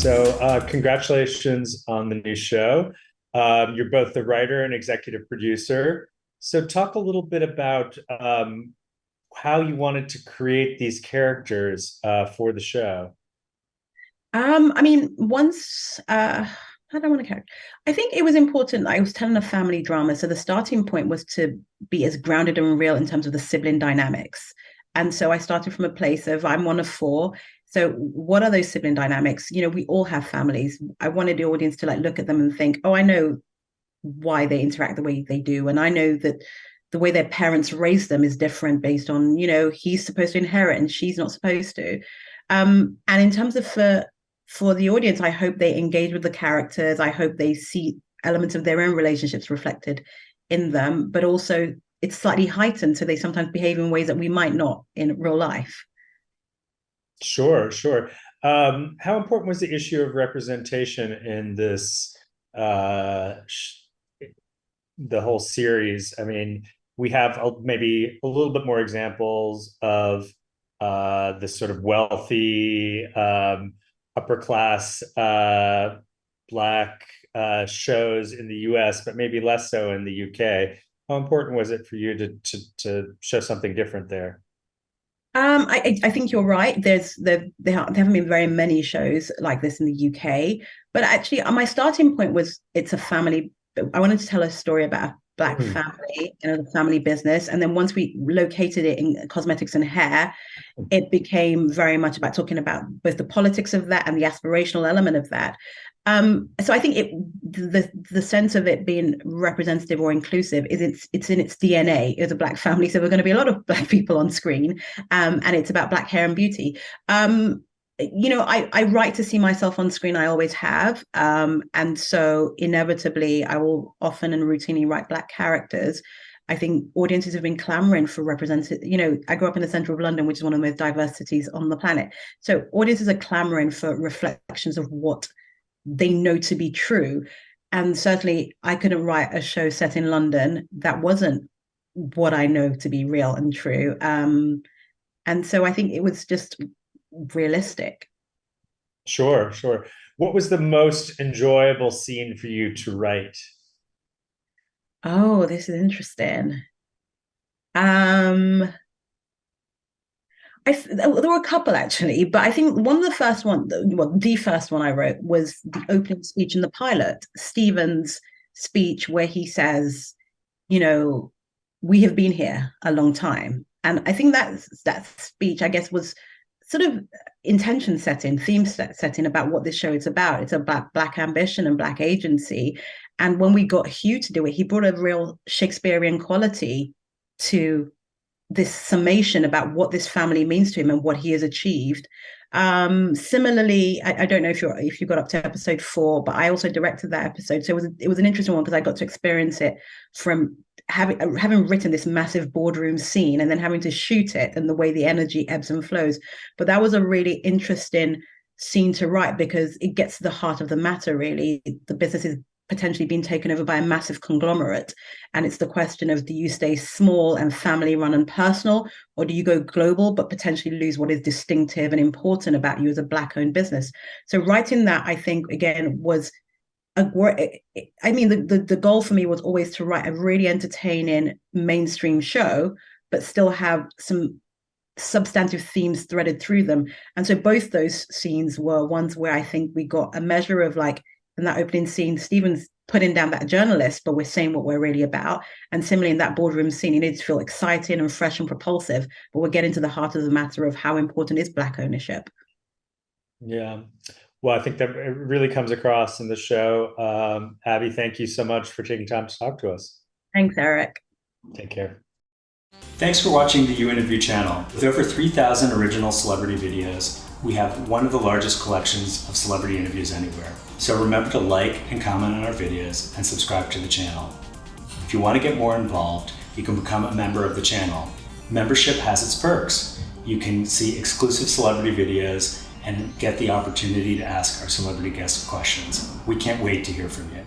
Congratulations on the new show. You're both the writer and executive producer. So, talk a little bit about how you wanted to create these characters for the show. I mean, once how do I want to carry? I think it was important. I was telling a family drama, so the starting point was to be as grounded and real in terms of the sibling dynamics. And so I started from a place of I'm one of four. So what are those sibling dynamics? We all have families. I wanted the audience to like look at them and think, oh, I know why they interact the way they do, and I know that the way their parents raised them is different based on, he's supposed to inherit and she's not supposed to. And in terms of for the audience, I hope they engage with the characters. I hope they see elements of their own relationships reflected in them, but also it's slightly heightened. So they sometimes behave in ways that we might not in real life. Sure, sure. How important was the issue of representation in this, the whole series? I mean, we have maybe a little bit more examples of this sort of wealthy, upper class Black shows in the US, but maybe less so in the UK. How important was it for you to show something different there? I think you're right. There haven't been very many shows like this in the UK, but actually, my starting point was it's a family. I wanted to tell a story about a Black Hmm. family and a family business, and then once we located it in cosmetics and hair, it became very much about talking about both the politics of that and the aspirational element of that. So I think the sense of it being representative or inclusive is it's in its DNA as a Black family. So we're going to be a lot of Black people on screen, and it's about Black hair and beauty. I write to see myself on screen. I always have, and so inevitably, I will often and routinely write Black characters. I think audiences have been clamoring for represented. I grew up in the center of London, which is one of the most diverse cities on the planet. So audiences are clamoring for reflections of what they know to be true. And certainly, I couldn't write a show set in London that wasn't what I know to be real and true. And so I think it was just realistic. Sure, sure. What was the most enjoyable scene for you to write? Oh, this is interesting. Um, there were a couple actually, but I think one of the first one, well, the first one I wrote was the opening speech in the pilot, Stephen's speech, where he says, you know, we have been here a long time. And I think that speech, I guess, was sort of intention setting, theme setting about what this show is about. It's about Black ambition and Black agency. And when we got Hugh to do it, he brought a real Shakespearean quality to this summation about what this family means to him and what he has achieved. Similarly, I don't know if you got up to episode 4, but I also directed that episode, so it was an interesting one because I got to experience it from having written this massive boardroom scene and then having to shoot it and the way the energy ebbs and flows. But that was a really interesting scene to write because it gets to the heart of the matter. Really, the business is potentially being taken over by a massive conglomerate. And it's the question of, do you stay small and family run and personal, or do you go global but potentially lose what is distinctive and important about you as a Black owned business? So writing that, I think, again, was I mean, the goal for me was always to write a really entertaining mainstream show, but still have some substantive themes threaded through them. And so both those scenes were ones where I think we got a measure of like, in that opening scene, Stephen's putting down that journalist, but we're saying what we're really about. And similarly, in that boardroom scene, you need to feel exciting and fresh and propulsive, but we're getting to the heart of the matter of how important is Black ownership. Yeah. Well, I think that it really comes across in the show. Abby, thank you so much for taking time to talk to us. Thanks, Eric. Take care. Thanks for watching the You Interview channel. With over 3,000 original celebrity videos, we have one of the largest collections of celebrity interviews anywhere. So remember to like and comment on our videos and subscribe to the channel. If you want to get more involved, you can become a member of the channel. Membership has its perks. You can see exclusive celebrity videos and get the opportunity to ask our celebrity guests questions. We can't wait to hear from you.